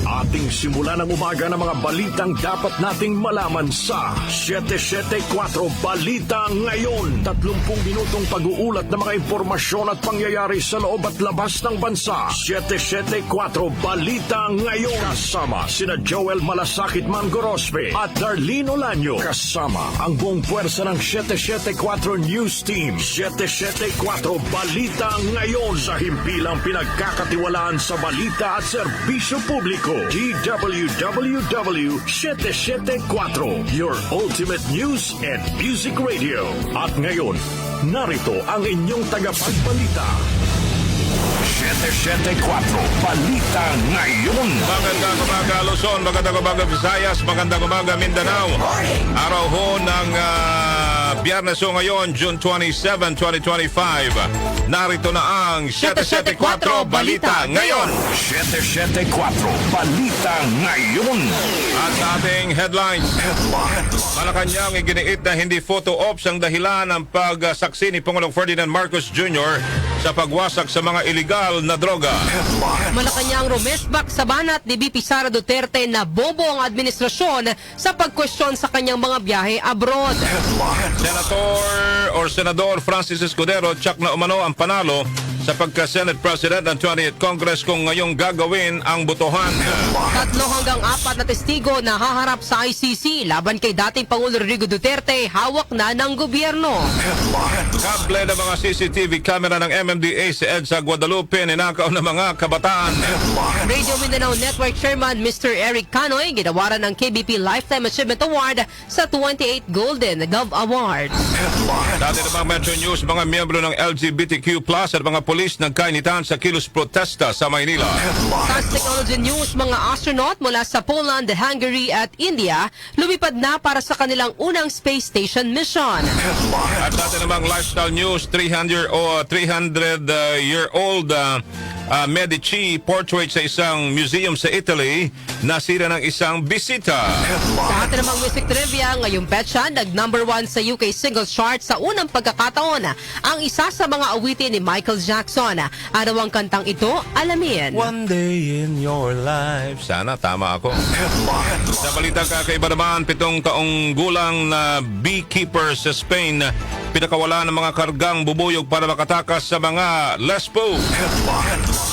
Ating simulan ng umaga ng mga balitang dapat nating malaman sa 774 Balita Ngayon. 30 minutong pag-uulat ng mga impormasyon at pangyayari sa loob at labas ng bansa. 774 Balita Ngayon. Kasama sina Joel Malasakit Mangorospe at Darlene Olanyo. Kasama ang buong puwersa ng 774 News Team. 774 Balita Ngayon. Sa himpilang pinagkakatiwalaan sa balita at serbisyo publiko. DWWW 774, your ultimate news and music radio. At ngayon, narito ang inyong tagapagbalita. 774 Balita Ngayon. Magandang umaga Luzon, magandang umaga Visayas, magandang umaga Mindanao. Araw ho ng Biyernes ho ngayon, June 27, 2025. Narito na ang 774 Balita Ngayon. 774 Balita Ngayon. At sa ating headlines, Malacanang iginiit na hindi photo ops ang dahilan ng pagsaksi ni Pangulong Ferdinand Marcos Jr. sa pagwasak sa mga iligal na droga. Malacanang rumesbak sa banat ni VP Sara Duterte na bobo ang administrasyon sa pagkwestiyon sa kanyang mga biyahe abroad. Senador Francis Escudero tsak na umano ang panalo sa pagka-Senate President ng 20th Congress kung ngayong gagawin ang botohan. 3 hanggang 4 na testigo na haharap sa ICC laban kay dating Pangulo Rodrigo Duterte, hawak na ng gobyerno. Kable ng mga CCTV camera ng MMDA sa EDSA Guadalupe ninakaw ng mga kabataan. Radio Mindanao Network Chairman Mr. Eric Canoy ginawaran ng KBP Lifetime Achievement Award sa 28 Golden Gov Awards. Dati namang Metro News, mga miyembro ng LGBTQ+ at mga polis nagkainitan sa kilos protesta sa Maynila. Science Technology News, mga astronaut mula sa Poland, Hungary at India lumipad na para sa kanilang unang space station mission. At dati namang Lifestyle News, 300-year-old Medici portrait sa isang museum sa Italy nasira ng isang bisita. Sa atin namang music trivia, ngayong petsa, nag-number 1 sa UK singles chart sa unang pagkakataon ang isa sa mga awitin ni Michael Jackson. Ano ang kantang ito? Alamin. One day in your life. Sana tama ako. Sa balitang kakaiba naman, 7 taong gulang na beekeeper sa Spain pinakawala ng mga kargang bubuyog para makatakas sa mga Lesbo.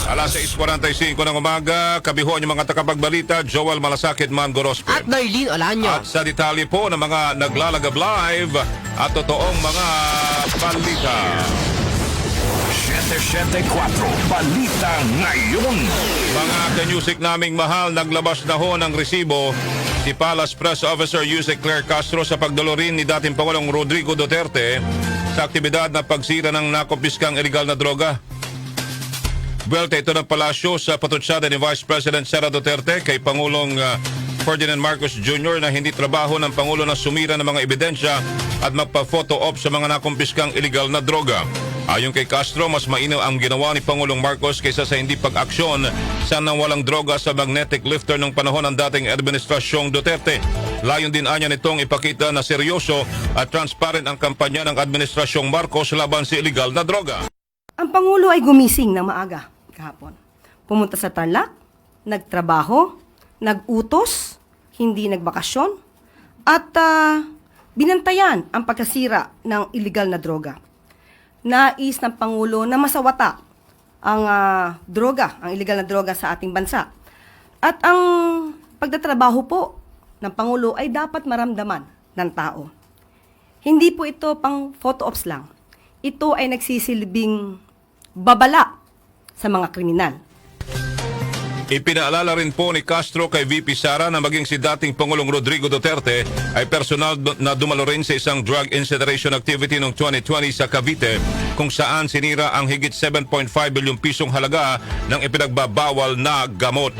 Alas 6:45 ng umaga, kabiho yung mga takapagbalita, Joel Malasakit Mangorospe. At Darlene Olanyo. At sa detalye po ng mga naglalagab live at totoong mga balita. 774 Balita Ngayon. Mga ka-music naming mahal, naglabas na ho ng resibo si Palace Press Officer Yusek Claire Castro sa pagdalo rin ni dating Pangulong Rodrigo Duterte sa aktibidad na pagsira ng nakumpiskang iligal na droga. Buwelta ito ng palasyo sa patutsada ni Vice President Sara Duterte kay Pangulong Ferdinand Marcos Jr. na hindi trabaho ng Pangulo na sumira ng mga ebidensya at magpa-photo op sa mga nakumpiskang iligal na droga. Ayon kay Castro, mas mainam ang ginawa ni Pangulong Marcos kaysa sa hindi pag-aksyon sa nang walang droga sa magnetic lifter ng panahon ng dating administrasyong Duterte. Layon din anya nitong ipakita na seryoso at transparent ang kampanya ng administrasyong Marcos laban sa iligal na droga. Ang Pangulo ay gumising ng maaga kahapon. Pumunta sa Tarlac, nagtrabaho, nagutos, hindi nagbakasyon, at binantayan ang pagkasira ng iligal na droga. Nais ng Pangulo na masawata ang droga, ang iligal na droga sa ating bansa. At ang pagtatrabaho po ng Pangulo ay dapat maramdaman ng tao. Hindi po ito pang photo ops lang. Ito ay nagsisilbing babala sa mga kriminal. Ipinaalala rin po ni Castro kay VP Sara na maging si dating Pangulong Rodrigo Duterte ay personal na dumalo rin sa isang drug incineration activity noong 2020 sa Cavite kung saan sinira ang higit 7.5 bilyong pisong halaga ng ipinagbabawal na gamot.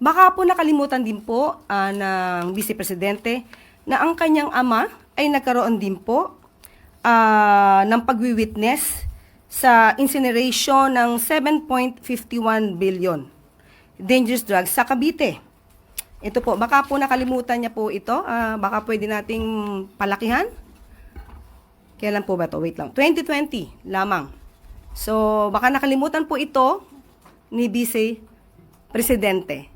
Baka po nakalimutan din po ng Vice Presidente na ang kanyang ama ay nagkaroon din po ng pagwi-witness sa incineration ng 7.51 billion dangerous drugs sa Cavite. Ito po, baka po nakalimutan niya po ito. Baka pwede nating palakihan. Kailan po ba ito? Wait lang. 2020 lamang. So, baka nakalimutan po ito ni Vice Presidente.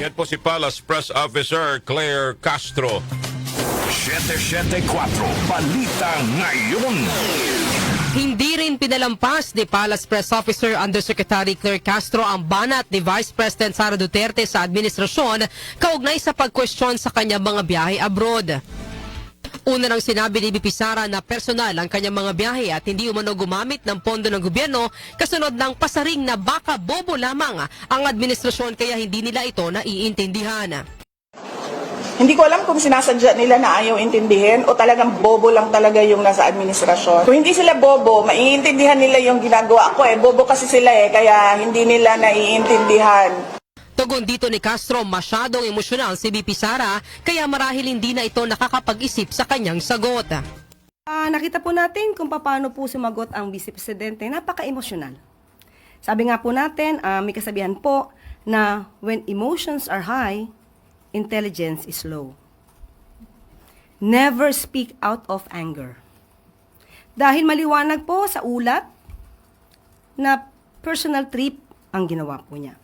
Yan po si Palace Press Officer Claire Castro. 774 Balita Ngayon. Hindi rin pinalampas ni Palace Press Officer Undersecretary Claire Castro ang banat ni Vice President Sara Duterte sa administrasyon kaugnay sa pagkwestiyon sa kanyang mga biyahe abroad. Una nang sinabi ni VP Sara na personal ang kanyang mga biyahe at hindi umano gumamit ng pondo ng gobyerno kasunod ng pasaring na baka bobo lamang ang administrasyon kaya hindi nila ito naiintindihan. Hindi ko alam kung sinasadya nila na ayaw intindihin o talagang bobo lang talaga yung nasa administrasyon. Kung hindi sila bobo, maiintindihan nila yung ginagawa ko bobo kasi sila kaya hindi nila naiintindihan. Tugon dito ni Castro, masyadong emosyonal si VP Sara kaya marahil hindi na ito nakakapag-isip sa kanyang sagot. Nakita po natin kung paano po sumagot ang Vice Presidente. Napaka-emosyonal. Sabi nga po natin, may kasabihan po na when emotions are high, intelligence is low. Never speak out of anger. Dahil maliwanag po sa ulat na personal trip ang ginawa po niya.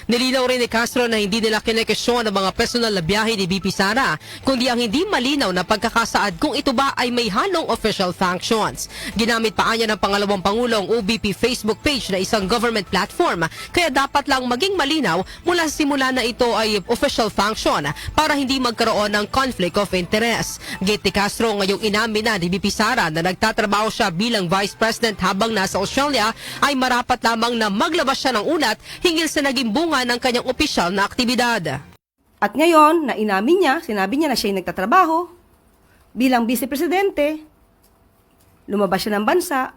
Nilinaw rin ni Castro na hindi nila kinekesyon ang mga personal na biyahe ni VP Sara, kundi ang hindi malinaw na pagkakasaad kung ito ba ay may halong official functions. Ginamit pa niya ng pangalawang Pangulong OBP Facebook page na isang government platform, kaya dapat lang maging malinaw mula sa simula na ito ay official function para hindi magkaroon ng conflict of interest. Gate ni Castro ngayong inamin na ni VP Sara na nagtatrabaho siya bilang Vice President habang nasa Australia ay marapat lamang na maglabas siya ng ulat hinggil sa naging bunga ng kanyang opisyal na aktibidad. At ngayon, na inamin niya, sinabi niya na siya ay nagtatrabaho bilang Vice Presidente, lumabas siya ng bansa,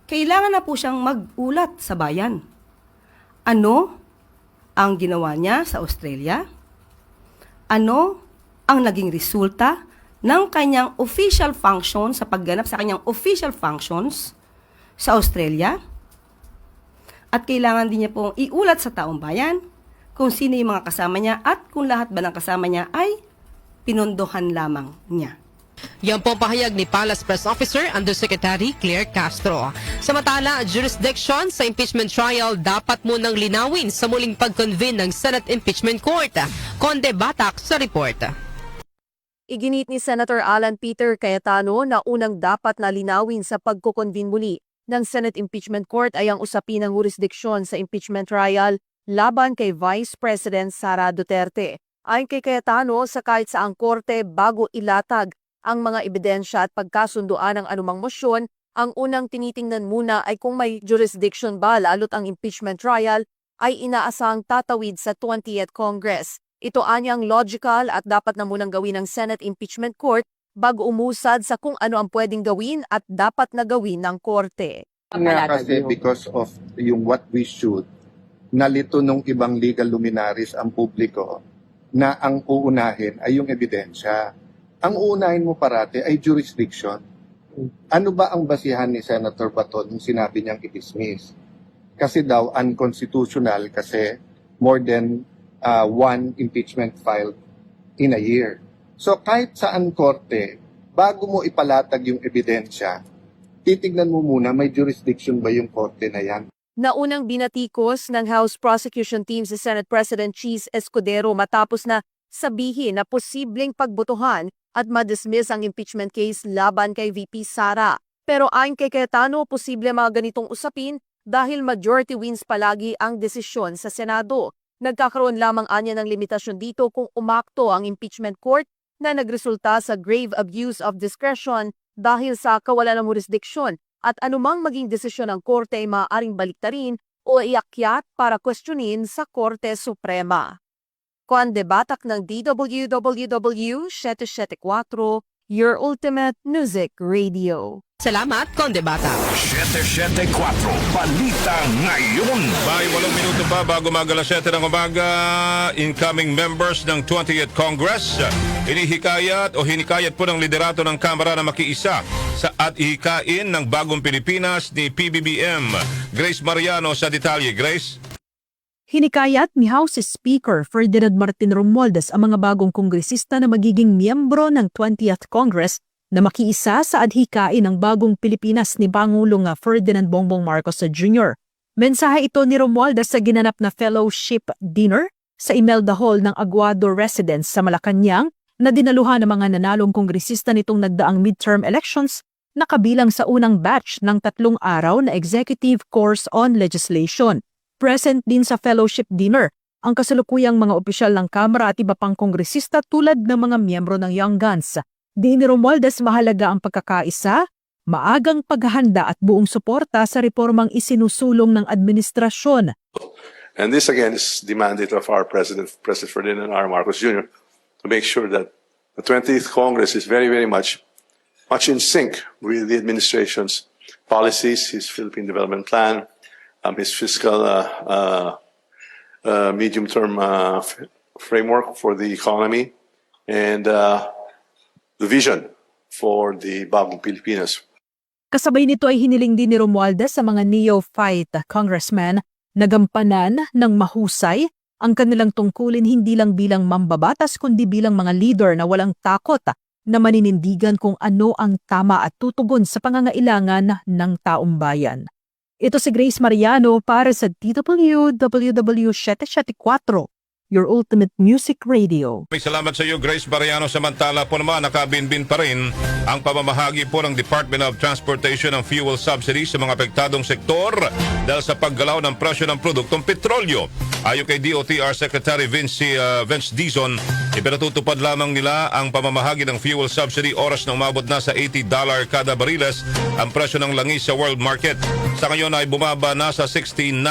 kailangan na po siyang mag-ulat sa bayan. Ano ang ginawa niya sa Australia? Ano ang naging resulta ng kanyang official function sa pagganap sa kanyang official functions sa Australia? At kailangan din niya pong iulat sa taong bayan kung sino yung mga kasama niya at kung lahat ba ng kasama niya ay pinondohan lamang niya. Yan po ang pahayag ni Palace Press Officer Undersecretary Claire Castro. Samantala, jurisdiction sa impeachment trial dapat munang linawin sa muling pag-convene ng Senate Impeachment Court. Conde Batak sa report. Iginit ni Senator Alan Peter Cayetano na unang dapat na linawin sa pagkukonvene muli ng Senate Impeachment Court ay ang usapin ng jurisdiksyon sa impeachment trial laban kay Vice President Sara Duterte. Ayon kay Cayetano, sa kahit saang korte bago ilatag ang mga ebidensya at pagkasunduan ng anumang mosyon, ang unang tinitingnan muna ay kung may jurisdiction ba lalo't ang impeachment trial ay inaasang tatawid sa 20th Congress. Ito anyang logical at dapat na munang gawin ng Senate Impeachment Court bago umusad sa kung ano ang pwedeng gawin at dapat na gawin ng korte. Nga kasi because of yung what we should, nalito nung ibang legal luminaries ang publiko na ang uunahin ay yung ebidensya. Ang uunahin mo parate ay jurisdiction. Ano ba ang basihan ni Senator Bato nung sinabi niyang i-dismiss? Kasi daw unconstitutional kasi more than one impeachment filed in a year. So kahit saan korte, bago mo ipalatag yung ebidensya, titignan mo muna may jurisdiction ba yung korte na yan. Naunang binatikos ng House Prosecution Team si Senate President Cheese Escudero matapos na sabihin na posibleng pagbotohan at ma-dismiss ang impeachment case laban kay VP Sara. Pero ayon kay Cayetano, posible mga ganitong usapin dahil majority wins palagi ang desisyon sa Senado. Nagkakaroon lamang anya ng limitasyon dito kung umakto ang impeachment court na nagresulta sa grave abuse of discretion dahil sa kawalan ng jurisdiksyon at anumang maging desisyon ng korte ay maaaring baliktarin o iakyat para questionin sa Korte Suprema. Conde Batak ng DWWW 774, your ultimate music radio. Salamat, Conde Batak. 774 Balita Ngayon. May 8 minuto pa bago mag-alas 7 ng umaga, incoming members ng 20th Congress hinikayat po ng liderato ng Kamara na makiisa at ihikain ng bagong Pilipinas ni PBBM. Grace Mariano sa detalye. Grace? Hinikayat ni House Speaker Ferdinand Martin Romualdez ang mga bagong kongresista na magiging miyembro ng 20th Congress na makiisa sa adhikain ng bagong Pilipinas ni Pangulong Ferdinand Bongbong Marcos Jr. Mensahe ito ni Romualdez sa ginanap na fellowship dinner sa Imelda Hall ng Aguado Residence sa Malacanang na dinaluhan ng mga nanalong kongresista nitong nagdaang midterm elections na kabilang sa unang batch ng 3 araw na Executive Course on Legislation. Present din sa fellowship dinner ang kasalukuyang mga opisyal ng Kamara at iba pang kongresista tulad ng mga miyembro ng Young Guns. Di ni Romualdez mahalaga ang pagkakaisa, maagang paghahanda at buong suporta sa reformang isinusulong ng administrasyon. And this again is the mandate of our President Ferdinand R. Marcos Jr. to make sure that the 20th Congress is very, very much in sync with the administration's policies, his Philippine Development Plan, his fiscal medium-term framework for the economy, and the vision for the Bagong Pilipinas. Kasabay nito ay hiniling din ni Romualdez sa mga neophyte congressmen na gampanan ng mahusay ang kanilang tungkulin hindi lang bilang mambabatas kundi bilang mga leader na walang takot na maninindigan kung ano ang tama at tutugon sa pangangailangan ng taong bayan. Ito si Grace Mariano para sa DWWW 774, your ultimate music radio. May salamat sa iyo, Grace Mariano. Samantala po naman, nakabinbin pa rin ang pamamahagi po ng Department of Transportation ng fuel subsidies sa mga apektadong sektor dahil sa paggalaw ng presyo ng produktong petrolyo. Ayon kay DOTR Secretary Vince Dizon, ipinatutupad lamang nila ang pamamahagi ng fuel subsidy oras na umabot na sa $80 kada bariles ang presyo ng langis sa world market. Sa ngayon ay bumaba na sa $69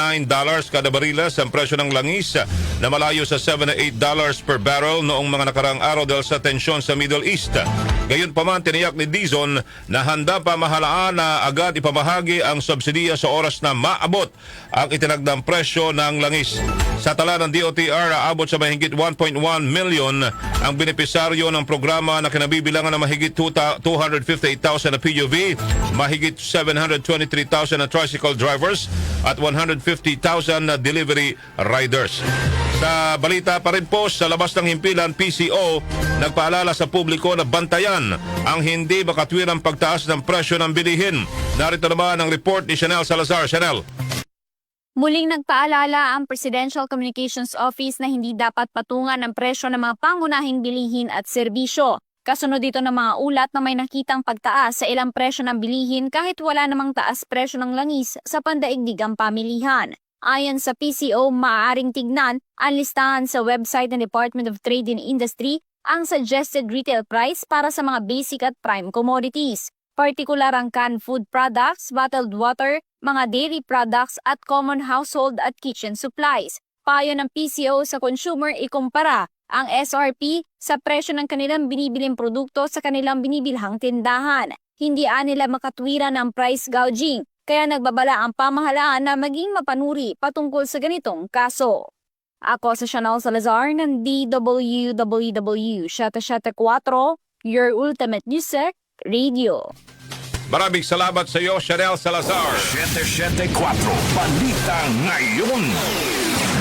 kada bariles ang presyo ng langis na malayo sa $78 per barrel noong mga nakarang araw dahil sa tensyon sa Middle East. Gayunpaman, tiniyak ni Dizon na handa pa mahalaan na agad ipamahagi ang subsidiya sa oras na maabot ang itinagdang presyo ng langis. Sa tala ng DOTR, aabot sa mahigit 1.1 million ang benepisaryo ng programa na kinabibilangan ng mahigit 258,000 na PUV, mahigit 723,000 na tricycle drivers at 150,000 na delivery riders. Sa balita pa rin po, sa labas ng himpilan, PCO nagpaalala sa publiko na bantayan ang hindi makatwirang pagtaas ng presyo ng bilihin. Narito naman ang report ni Chanel Salazar. Chanel. Muling nagpaalala ang Presidential Communications Office na hindi dapat patungan ang presyo ng mga pangunahing bilihin at serbisyo. Kasunod dito ng mga ulat na may nakitang pagtaas sa ilang presyo ng bilihin kahit wala namang taas presyo ng langis sa pandaigdigang pamilihan. Ayon sa PCO, maaaring tignan ang listahan sa website ng Department of Trade and Industry ang suggested retail price para sa mga basic at prime commodities. Partikular ang canned food products, bottled water, mga dairy products at common household at kitchen supplies. Payo ng PCO sa consumer ikumpara ang SRP sa presyo ng kanilang binibiling produkto sa kanilang binibilhang tindahan. Hindi nila makatwiran ng price gouging. Kaya nagbabala ang pamahalaan na maging mapanuri patungkol sa ganitong kaso. Ako sa Chanel Salazar ng DWWW 774, your ultimate music radio. Maraming salamat sa iyo, Chanel Salazar. 774 Balita Ngayon.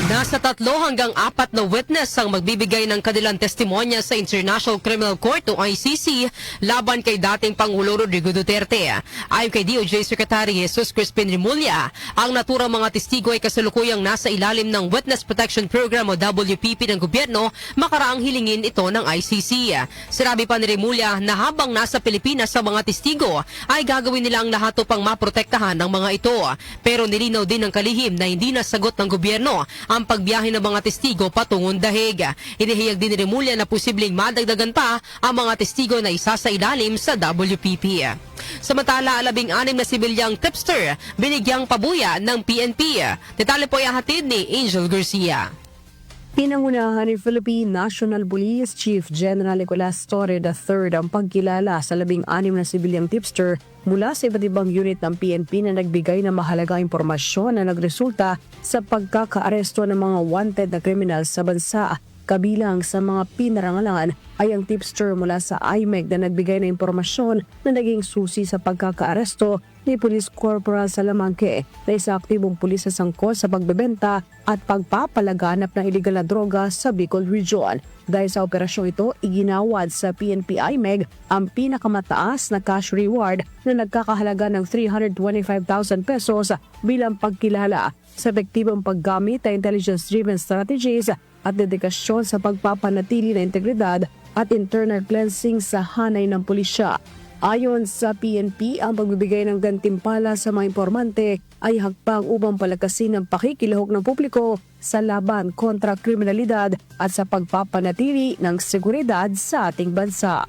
Nasa 3 hanggang 4 na witness ang magbibigay ng kanilang testimonya sa International Criminal Court o ICC laban kay dating Pangulo Rodrigo Duterte. Ayon kay DOJ Secretary Jesus Crispin Remulla, ang naturang mga testigo ay kasalukuyang nasa ilalim ng Witness Protection Program o WPP ng gobyerno makaraang hilingin ito ng ICC. Sinabi pa ni Remulla na habang nasa Pilipinas sa mga testigo ay gagawin nila ang lahat upang maprotektahan ng mga ito. Pero nilinaw din ng kalihim na hindi nasagot ng gobyerno ang pagbiyahe ng mga testigo patungong dahig. Inihayag din ni Remulla na posibleng madagdagan pa ang mga testigo na isasailalim sa WPP. Samantala, 16 na sibilyang tipster binigyang pabuya ng PNP. Detalye po ay hatid ni Angel Garcia. Pinangunahan ni Philippine National Police Chief General Nicolas Torre III ang pagkilala sa 16 na sibilyang tipster mula sa iba't ibang unit ng PNP na nagbigay ng mahalagang impormasyon na nagresulta sa pagkakaaresto ng mga wanted na kriminal sa bansa. Kabilang sa mga pinarangalan ay ang tipster mula sa IMEC na nagbigay ng impormasyon na naging susi sa pagkakaaresto ni Police Corporal Salamanque na isa aktibong pulis sa sangkot sa pagbebenta at pagpapalaganap ng iligal na droga sa Bicol Region. Dahil sa operasyong ito, iginawad sa PNP IMEG ang pinakamataas na cash reward na nagkakahalaga ng 325,000 pesos bilang pagkilala sa epektibong paggamit ng intelligence-driven strategies at dedikasyon sa pagpapanatili ng integridad at internal cleansing sa hanay ng pulisya. Ayon sa PNP, ang pagbibigay ng gantimpala sa mga informante ay hakbang upang palakasin ang pakikilahok ng publiko sa laban kontra kriminalidad at sa pagpapanatili ng seguridad sa ating bansa.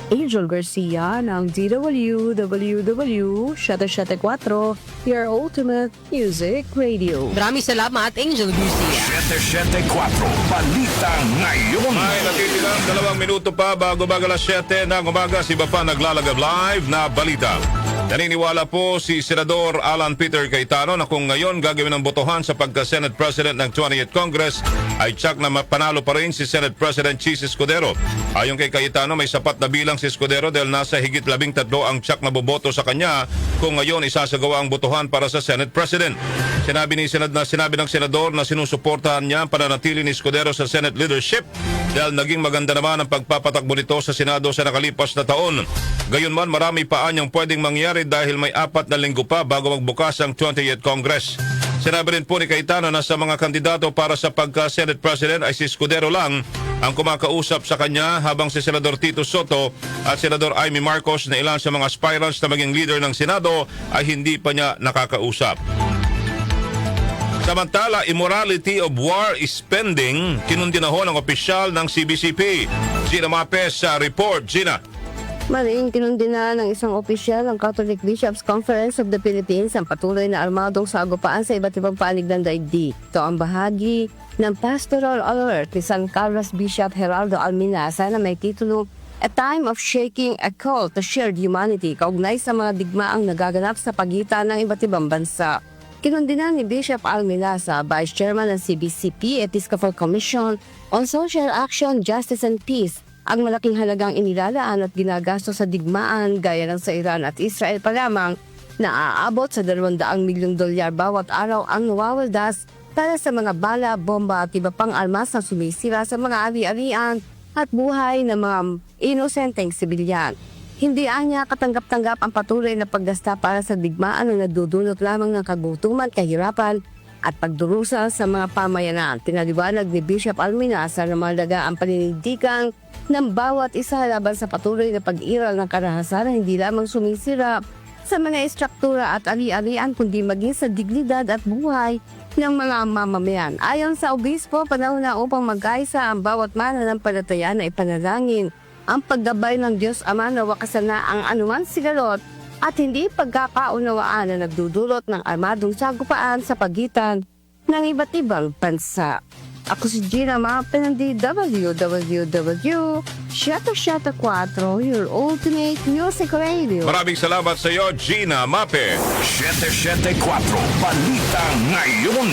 Angel Garcia ng DWWW 774, your ultimate music radio. Maraming salamat, Angel Garcia. 774 Balita Ngayon. May natitilang 2 minuto pa bago alas 7 ng umaga, si Bapa naglalagab live na balita. Naniniwala po si Senador Alan Peter Cayetano na kung ngayon gagawin ang botohan sa pagka-Senate President ng 28th Congress ay tsak na panalo pa rin si Senate President Cheese Escudero. Ayon kay Cayetano, may sapat na bilang si Escudero dahil nasa higit 13 ang tsak na boboto sa kanya kung ngayon isasagawa ang botohan para sa Senate President. Sinabi ng Senador na sinusuportahan niya ang pananatili ni Escudero sa Senate leadership dahil naging maganda naman ang pagpapatakbo nito sa Senado sa nakalipas na taon. Gayunman, marami pa anyang pwedeng mangyari dahil may 4 na linggo pa bago magbukas ang 28th Congress. Sinabi rin po ni Cayetano na sa mga kandidato para sa pagka-Senate President ay si Escudero lang ang kumakausap sa kanya habang si Senador Tito Soto at Senador Amy Marcos na ilan sa mga aspirants na maging leader ng Senado ay hindi pa niya nakakausap. Samantala, immorality of war spending kinundinaho ng opisyal ng CBCP. Gina Mapes sa report. Gina. Maring kinundina ng isang opisyal ng Catholic Bishops Conference of the Philippines ang patuloy na armadong sagupaan sa iba't ibang panig ng daigdig. Ito ang bahagi ng pastoral alert ni San Carlos Bishop Geraldo Alminasa na may titulo A Time of Shaking, a Call to Shared Humanity, kaugnay sa mga digmaang nagaganap sa pagitan ng iba't ibang bansa. Kinundina ni Bishop Alminasa, Vice Chairman ng CBCP Episcopal Commission on Social Action, Justice and Peace, ang malaking halagang inilalaan at ginagasto sa digmaan gaya ng sa Iran at Israel pa lamang na aabot sa $200 milyong bawat araw ang nawawaldas para sa mga bala, bomba at iba pang armas na sumisira sa mga ari-arian at buhay ng mga inosenteng sibilyan. Hindi anya katanggap-tanggap ang patuloy na paggasta para sa digmaan na nadudulot lamang ng kagutuman, kahirapan at pagdurusa sa mga pamayanan. Pinaliwanag ni Bishop Alminasa na mahalaga ang paninindigan ng bawat isa laban sa patuloy na pag-iral ng karahasan na hindi lamang sumisira sa mga estruktura at ari-arian kundi maging sa dignidad at buhay ng mga mamamayan. Ayon sa obispo, panahon na upang mag-aisa ang bawat mananampalataya na ipanalangin ang paggabay ng Diyos Ama na wakasan na ang anuman sigalot at hindi pagkakaunawaan na nagdudulot ng armadong sagupaan sa pagitan ng iba't ibang bansa. Ako si Gina Mape ng DWWW 774, your ultimate music radio. Maraming salamat sa iyo, Gina Mape. 774 Balita Ngayon.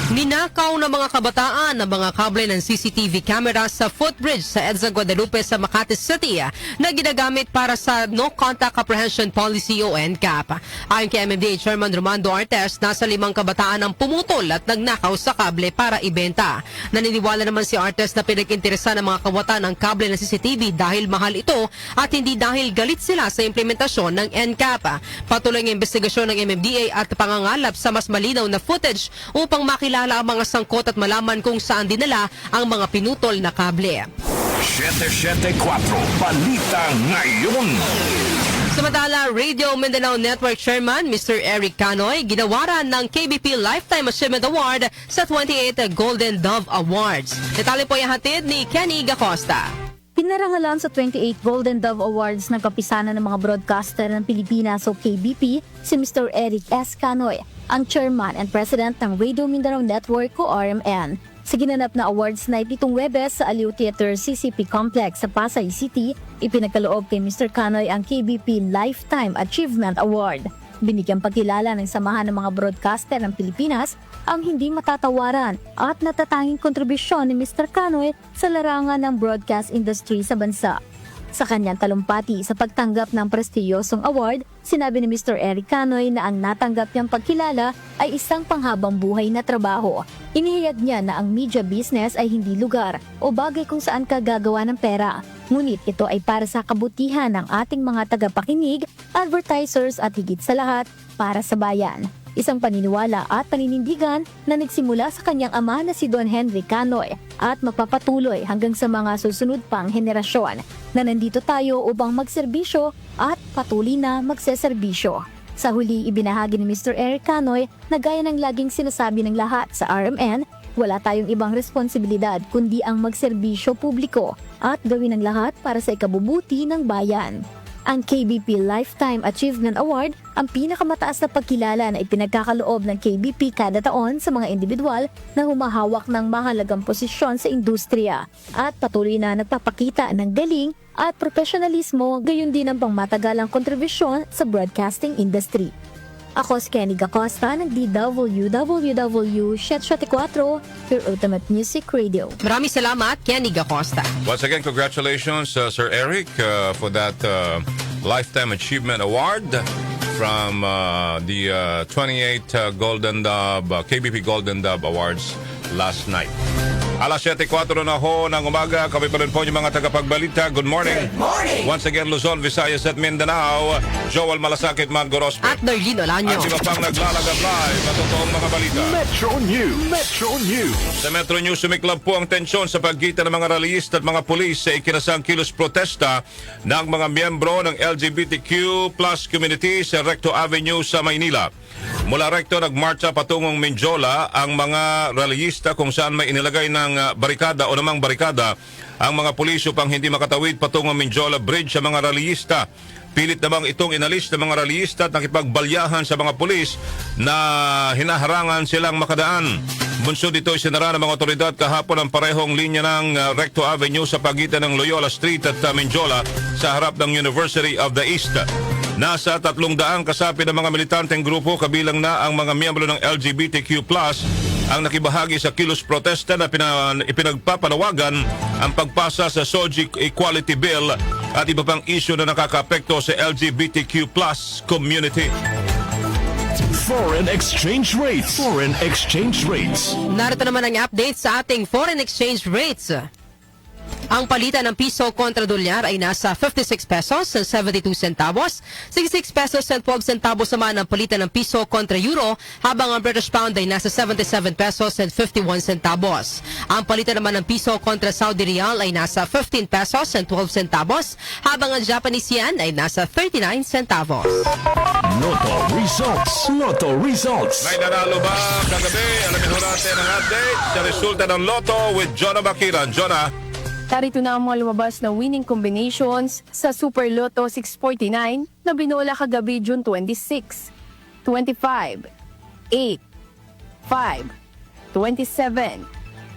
Ninakaw ng mga kabataan ng mga kable ng CCTV camera sa footbridge sa EDSA Guadalupe sa Makati City na ginagamit para sa No Contact Apprehension Policy o NCAP. Ayon kay MMDA Chairman Romando Artes, nasa 5 kabataan ang pumutol at nagnakaw sa kable para ibenta. Naniniwala naman si Artes na pinag-interesa ng mga kawatan ng kable ng CCTV dahil mahal ito at hindi dahil galit sila sa implementasyon ng NCAP. Patuloy ang investigasyon ng MMDA at pangangalap sa mas malinaw na footage upang makilala ang mga sangkot at malaman kung saan dinala ang mga pinutol na kable. 774 Balita Ngayon. Samantala, Radio Mindanao Network Chairman Mr. Eric Canoy ginawaran ng KBP Lifetime Achievement Award sa 28th Golden Dove Awards. Detalye po yung hatid ni Kenny Gacosta. Pinarangalan sa 28th Golden Dove Awards ng kapisanan ng mga broadcaster ng Pilipinas o KBP si Mr. Eric S. Canoy, ang Chairman and President ng Radio Mindanao Network o RMN. Sa ginanap na awards night nitong Webes sa Aliw Theater CCP Complex sa Pasay City, ipinagkaloob kay Mr. Canoy ang KBP Lifetime Achievement Award. Binigyang pagkilala ng samahan ng mga broadcaster ng Pilipinas ang hindi matatawaran at natatanging kontribusyon ni Mr. Canoy sa larangan ng broadcast industry sa bansa. Sa kanyang talumpati sa pagtanggap ng prestiyosong award, Sinabi ni Mr. Eric Canoy na ang natanggap niyang pagkilala ay isang panghabang buhay na trabaho. Inihayag niya na ang media business ay hindi lugar o bagay kung saan ka gagawa ng pera. Ngunit ito ay para sa kabutihan ng ating mga tagapakinig, advertisers at higit sa lahat, para sa bayan. Isang paniniwala at paninindigan na nagsimula sa kanyang ama na si Don Henry Canoy at magpapatuloy hanggang sa mga susunod pang henerasyon na nandito tayo upang magserbisyo at patuloy na magseserbisyo. Sa huli, ibinahagi ni Mr. Eric Canoy na gaya ng laging sinasabi ng lahat sa RMN, wala tayong ibang responsibilidad kundi ang magserbisyo publiko at gawin ang lahat para sa ikabubuti ng bayan. Ang KBP Lifetime Achievement Award ang pinakamataas na pagkilala na ipinagkakaloob ng KBP kada taon sa mga individual na humahawak ng mahalagang posisyon sa industriya at patuloy na nagpapakita ng galing at profesionalismo, gayon din ang pangmatagalang kontribusyon sa broadcasting industry. Ako si Kenny Gacosta ng DWWW 774, your ultimate music radio. Maraming salamat, Kenny Gacosta. Once again, congratulations, Sir Eric, for that Lifetime Achievement Award from the 28 Golden Dove, KBP Golden Dove Awards last night. Alas 7:04 na ho ng umaga. Kami pa rin po yung mga tagapagbalita. Good morning. Good morning. Once again, Luzon, Visayas at Mindanao. Joel Malasakit, Margo Rospe. At Darlene Olanyo. At iba pang naglalagab live at totoong mga balita. Metro News. Metro News. Sa Metro News, sumiklab po ang tensyon sa pagitan ng mga rallyista at mga pulis sa ikinasang kilos protesta ng mga miyembro ng LGBTQ plus community sa Recto Avenue sa Maynila. Mula Recto, nagmarcha patungong Mindiola ang mga rallyista kung saan may inilagay ng barikada o namang barikada ang mga pulis upang hindi makatawid patungong Mindiola Bridge sa mga rallyista. Pilit namang itong inalis ng mga rallyista at nakipagbalyahan sa mga pulis na hinaharangan silang makadaan. Bunsod ito ay sinara ng mga otoridad kahapon ang parehong linya ng Recto Avenue sa pagitan ng Loyola Street at Mindiola sa harap ng University of the East. Nasa 300 kasapi ng mga militanteng grupo kabilang na ang mga miyembro ng LGBTQ+ ang nakibahagi sa kilos protesta na ipinagpapanawagan ang pagpasa sa SOGI Equality Bill at iba pang isyu na nakakaapekto sa LGBTQ+ community. Foreign exchange rates. Foreign exchange rates. Narito naman ang update sa ating foreign exchange rates. Ang palitan ng piso kontra dolyar ay nasa 56 pesos and 72 centavos, 66 pesos and 12 centavos naman ang palitan ng piso kontra euro, habang ang British pound ay nasa 77 pesos and 51 centavos. Ang palitan naman ng piso kontra Saudi Riyal ay nasa 15 pesos and 12 centavos, habang ang Japanese yen ay nasa 39 centavos. Lotto results. Lotto results. May nanalo ba kagabi? Alamin ho natin ang update sa resulta ng Lotto with Jonah Bakiran. Jonah. Narito na ang mga lumabas na winning combinations sa Super Lotto 649 na binola kagabi June 26, 25, 8, 5, 27,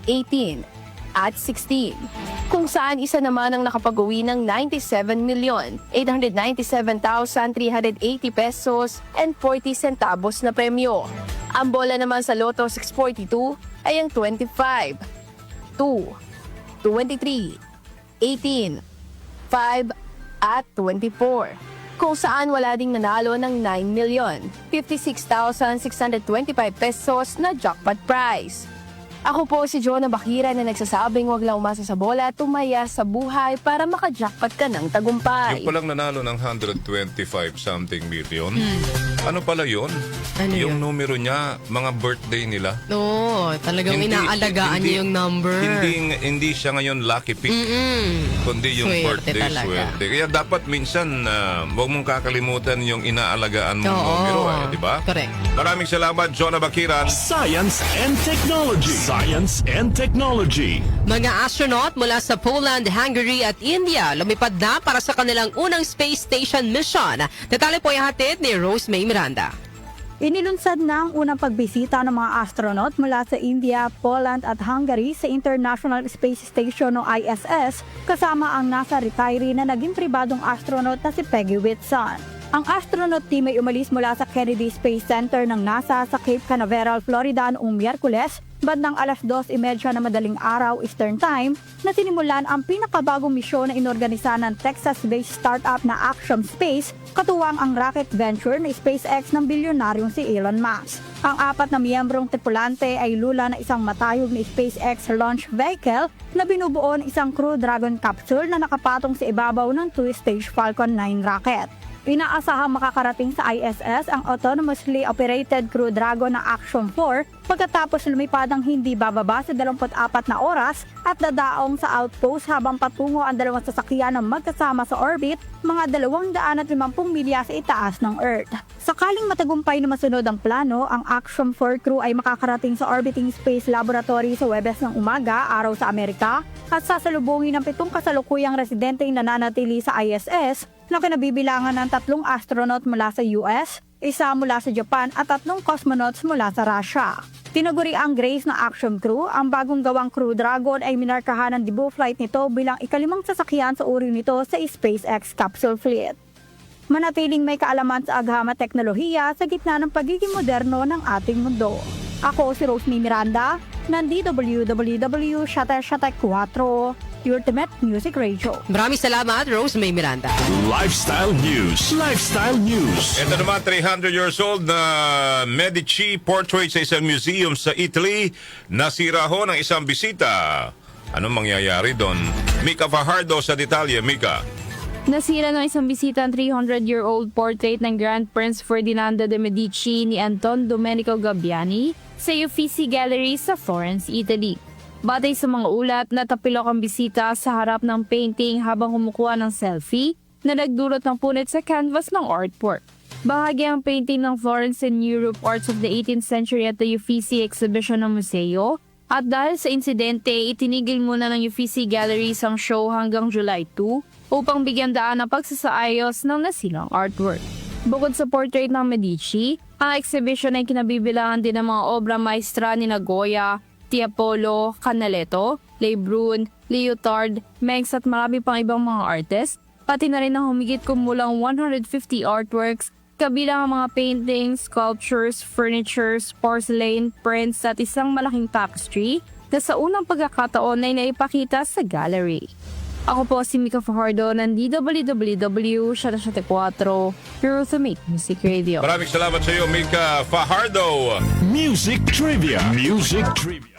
18, at 16. Kung saan isa naman ang nakapag-uwi ng 97,897,380 pesos and 40 centavos na premyo. Ang bola naman sa Lotto 642 ay ang 25, 2, 23, 18, 5, at 24. Kung saan wala ding nanalo ng 9,056,625 pesos na jackpot prize. Ako po si Jonah Bakira na nagsasabing wag lang umasa sa bola, tumaya sa buhay para maka-jackpot ka ng tagumpay. Yung palang nanalo ng 125 something million. Ano pala yun? Ano yung yun? numero niya, mga birthday nila. Oo, talagang inaalagaan niya yung number. Hindi siya ngayon lucky pick. Kundi yung Swerte birthday talaga. swerte. Kaya dapat minsan, huwag mong kakalimutan yung inaalagaan mong Oo, numero. Di ba? correct. Maraming salamat, Jonah Bakiran. Science and technology. Science and technology. Mga astronaut mula sa Poland, Hungary at India lumipad na para sa kanilang unang space station mission. Detalye po ihatid ni Rose May Miranda. Inilunsad na ang unang pagbisita ng mga astronaut mula sa India, Poland at Hungary sa International Space Station o ISS kasama ang NASA retiree na naging pribadong astronaut na si Peggy Whitson. Ang astronaut team ay umalis mula sa Kennedy Space Center ng NASA sa Cape Canaveral, Florida noong Miyerkules, bandang 2:30 na madaling araw Eastern Time, na sinimulan ang pinakabagong misyon na inorganisa ng Texas-based startup na Axiom Space, katuwang ang rocket venture na SpaceX ng bilyonaryong si Elon Musk. Ang 4 na miyembrong tripulante ay lula na isang matayog na SpaceX launch vehicle na binubuo ng isang Crew Dragon capsule na nakapatong sa ibabaw ng 2-stage Falcon 9 rocket. Inaasahang makakarating sa ISS ang autonomously operated Crew Dragon na Axiom 4 pagkatapos lumipad ng hindi bababa sa 24 na oras at dadaong sa outpost habang patungo ang dalawang sasakyan na magkasama sa orbit mga 250 milya sa itaas ng Earth. Sakaling matagumpay na masunod ang plano, ang Axiom 4 crew ay makakarating sa Orbiting Space Laboratory sa Huwebes ng umaga, araw sa Amerika, at sasalubungin ng 7 kasalukuyang residenteng nananatili sa ISS na kinabibilangan ng 3 astronaut mula sa US, 1 mula sa Japan at 3 cosmonauts mula sa Russia. Tinaguri ang Grace na Axiom crew, ang bagong gawang Crew Dragon ay minarkahan ng debut flight nito bilang ikalimang sasakyan sa uri nito sa SpaceX capsule fleet. Manatiling may kaalaman sa agham at teknolohiya sa gitna ng pagiging moderno ng ating mundo. Ako si Rose Miranda, ng DWWW 774, Ultimate Music Radio. Maraming salamat, Rose May Miranda. Lifestyle News. Lifestyle News. Ito naman, 300 years old na Medici portrait sa isang museum sa Italy. Nasira ho ng isang bisita. Anong mangyayari doon? Mika Fajardo sa detalye. Mika. Nasira ng isang bisita ang 300-year-old portrait ng Grand Prince Ferdinando de Medici ni Anton Domenico Gabbiani sa Uffizi Gallery sa Florence, Italy. Batay sa mga ulat, natapilok ang bisita sa harap ng painting habang kumukuha ng selfie na nagdulot ng punit sa canvas ng artwork. Bahagi ang painting ng Florence and Europe Arts of the 18th Century at the Uffizi Exhibition ng museo. At dahil sa insidente, itinigil muna ng Uffizi Galleries ang show hanggang July 2 upang bigyan daan ang pagsasaayos ng nasilang artwork. Bukod sa portrait ng Medici, ang exhibition ay kinabibilangan din ng mga obra maestra ni Goya, Tiepolo, Canaletto, Lebrun, Lyotard, Mengs at marami pang ibang mga artist, pati na rin ang humigit kumulang 150 artworks, kabilang ang mga paintings, sculptures, furnitures, porcelain, prints at isang malaking tapestry na sa unang pagkakataon ay naipakita sa gallery. Ako po si Mika Fajardo ng DWWW 774, your ultimate music radio. Maraming salamat sa iyo, Mika Fajardo. Music Trivia. Music Trivia.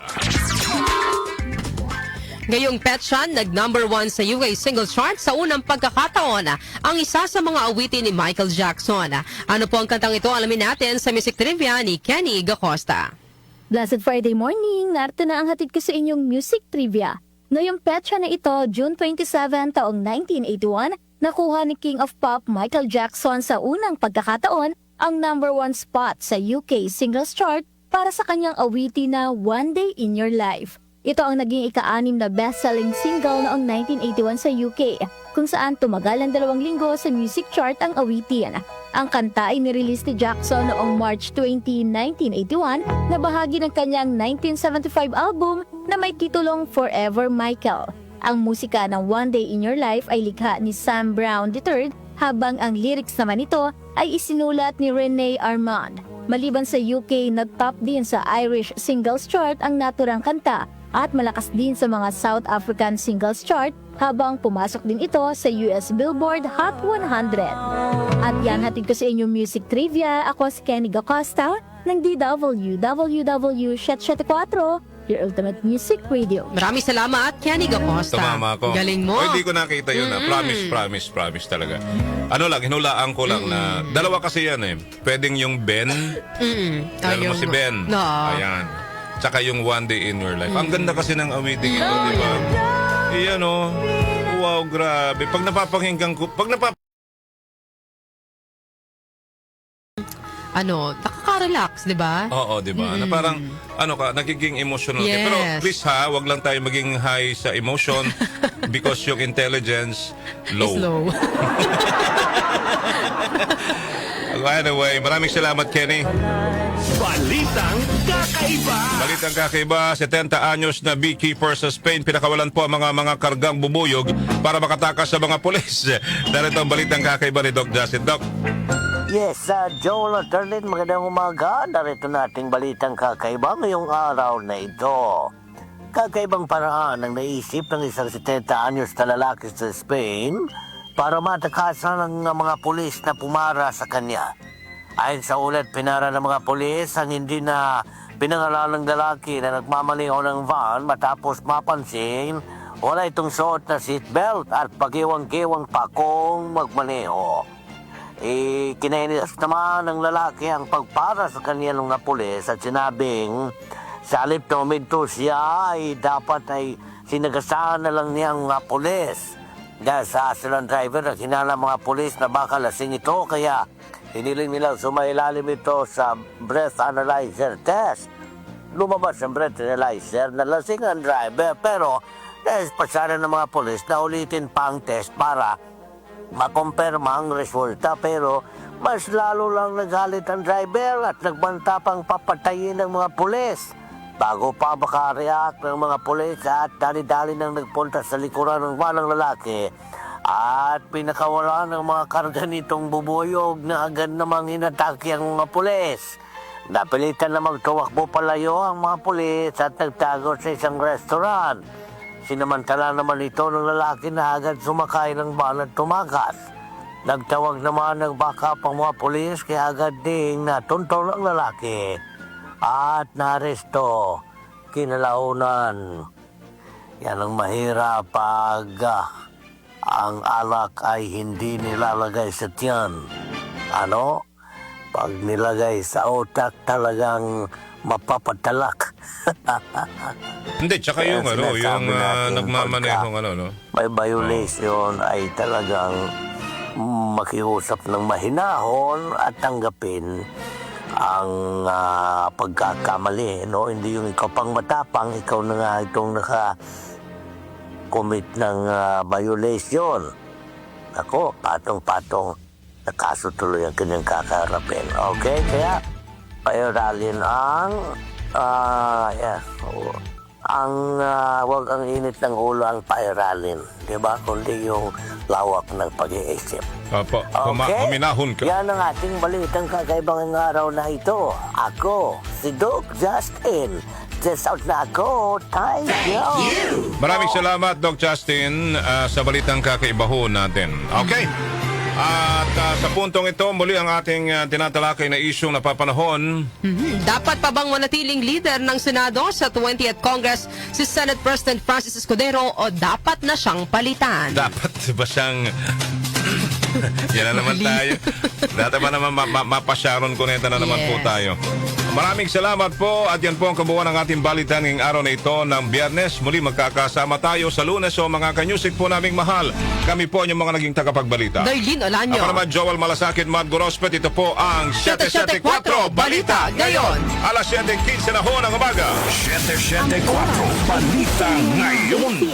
Ngayong petsa, nag-number 1 sa UK singles chart sa unang pagkakataon ang isa sa mga awitin ni Michael Jackson. Ano po ang kantang ito? Alamin natin sa Music Trivia ni Kenny Gacosta. Blessed Friday morning, narito na ang hatid ko sa inyong Music Trivia. Ngayong petsa na ito, June 27 taong 1981, nakuha ni King of Pop Michael Jackson sa unang pagkakataon ang number 1 spot sa UK singles chart para sa kanyang awitin na One Day in Your Life. Ito ang naging ika-6 na best-selling single noong 1981 sa UK, kung saan tumagal ang 2 linggo sa music chart ang awitin. Ang kanta ay nirelease ni Jackson noong March 20, 1981 na bahagi ng kanyang 1975 album na may titulong Forever Michael. Ang musika ng One Day in Your Life ay likha ni Sam Brown III, habang ang lyrics naman nito ay isinulat ni Rene Armand. Maliban sa UK, nag-top din sa Irish singles chart ang naturang kanta at malakas din sa mga South African singles chart habang pumasok din ito sa US Billboard Hot 100. At yan hatid ko sa inyong music trivia. Ako si Kenny Gacosta ng DWWW 774, your ultimate music radio. Maraming salamat, Kenny Gacosta. Tumama ako. Galing mo. Hindi ko nakita yun. Promise talaga. Ano lang, hinulaan ko lang na dalawa kasi yan eh. Pwedeng yung Ben. Alam mo si Ben. No. Ayan. Tsaka yung One Day in Your Life. Ang ganda kasi ng awiting ito, di ba? Iyan o. Wow, grabe. Pag napapakinggan ko, nakaka-relax, di ba? Oo, di ba? Na parang, nagiging emotional. Yes. Pero please wag lang tayo maging high sa emotion because yung intelligence, low. Is low. Anyway, maraming salamat, Kenny. Balitang kakaiba. Balitang kakaiba, 70 anyos na beekeeper sa Spain, pinakawalan po ang mga kargang bubuyog para makatakas sa mga pulis. Narito ang balitang kakaiba ni Doc Justin. Doc. Yes, Joel at Darlene, magandang umaga. Narito nating balitang kakaiba ngayong araw na ito. Kakaibang paraan ang naisip ng isang 70 anyos na lalaki sa Spain para matakasan ng mga pulis na pumara sa kanya. Ayon sa ulat, pinara ng mga pulis ang hindi na pinangalalang lalaki na nagmamaliho ng van matapos mapansin wala itong suot na seatbelt at pagiwang-giwang pa kung magmaneho. Kinainis naman ng lalaki ang pagpara sa kanya ng pulis at sinabing sa halip na uminto siya ay dapat ay sinagasaan na lang niyang pulis. Dahil sa asilang driver na hinala mga pulis na baka lasing ito kaya hiniling nilang sumailalim ito sa breath analyzer test. Lumabas ang breath analyzer na lasing ang driver pero dahil pasara ng mga pulis na ulitin pa ang test para makumpirma ang resulta pero mas lalo lang nagalit ang driver at nagbanta pang papatayin ng mga pulis. Bago pa makareact ng mga pulis at dali-dali nang nagpunta sa likuran ng walang lalaki at pinakawalan ng mga karga nitong bubuyog na agad namang inatake ang mga pulis. Napilitan na magtuwakbo palayo ang mga pulis at nagtago sa isang restaurant. Sinamantala naman ito ng lalaki na agad sumakay ng van at tumakas. Nagtawag naman ng backup ang mga pulis kaya agad ding natuntol ang lalaki at naresto. Kinalaunan. Yan ang mahirap pag ang alak ay hindi nilalagay sa tiyan. Ano? Pag nilagay sa utak talagang mapapatalak. Hindi, tsaka yung nagmamanehong no? May violation ay talagang makiusap ng mahinahon at tanggapin ang pagkakamali, no? Hindi yung ikaw pang matapang, ikaw na nga itong naka-commit ng violation. Ako, patong-patong, nakaso tuloy ang kanyang kakaharapin. Okay, kaya pairalin wag ang init ng ulo ang pairalin, di ba? Kundi yung lawak ng pag-iisip. Opo, huminahon ka. Yan ang ating balitang kakaibang araw na ito. Ako, si Doc Justin. Just out na ako. Thank you. Maraming salamat, Doc Justin, sa balitang kakaibahon natin. Okay. At sa puntong ito, muli ang ating tinatalakay na isyong napapanahon. Dapat pa bang manatiling leader ng Senado sa 20th Congress si Senate President Francis Escudero o dapat na siyang palitan? Dapat ba siyang... Yan na naman tayo. Dati ba naman mapasyaron kuneta na naman po tayo. Maraming salamat po at yan po ang kabuuan ng ating balitan ngayong araw na ito ng Biyernes. Muli magkakasama tayo sa Lunes o mga kanyusik po naming mahal. Kami po yung mga naging tagapagbalita. Darlene Olanyo. Ako naman Joel Malasakit, Matt Gorospet. Ito po ang 774 Balita Ngayon. Alas 7:15 na ho ng umaga. 774 Balita Ngayon.